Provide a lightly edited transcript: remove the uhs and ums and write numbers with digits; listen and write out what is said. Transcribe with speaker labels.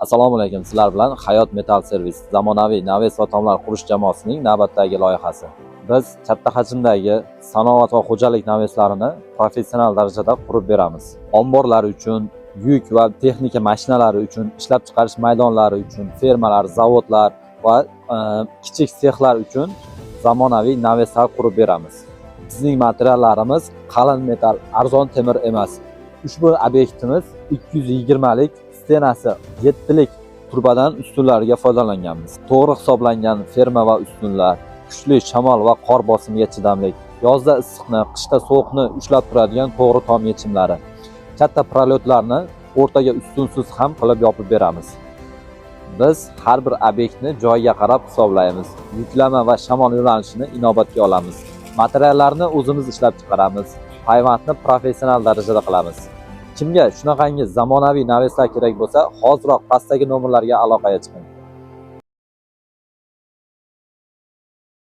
Speaker 1: Assalomu alaykum. Sizlar bilan Hayot Metal Servis zamonaviy naves va tomlar qurish jamoasining navbatdagi loyihasi. Biz katta hajmdagi sanoat va xo'jalik naveslarini professional darajada qurib beramiz. Omborlar uchun, yuk va texnika mashinalari uchun, ishlab chiqarish maydonlari uchun, fermalar, zavodlar va kichik sexlar uchun zamonaviy naveslar qurib beramiz. Bizning materiallarimiz qalin metal, arzon temir emas. Ushbu obyektimiz 220 lik stenasi 7 lik turbadan ustunlarga foydalanganmiz. To'g'ri hisoblangan ferma va ustunlar, kuchli shamol va qor bosimiga chidamlik, yozda issiqni, qishda sovuqni ushlab turadigan to'g'ri tom yechimlari. Katta prolyotlarni o'rtaga ustunsiz ham qilib yopib beramiz. Biz har bir obyektni joyiga qarab hisoblaymiz. Yuklama va shamol yo'nalishini inobatga olamiz. Materiallarni o'zimiz ishlab chiqaramiz. Payvandni professional darajada qilamiz. Kimga shunaqangi zamonaviy naveslar kerak bo'lsa, hoziroq pastdagi nomerlarga aloqaga chiqing.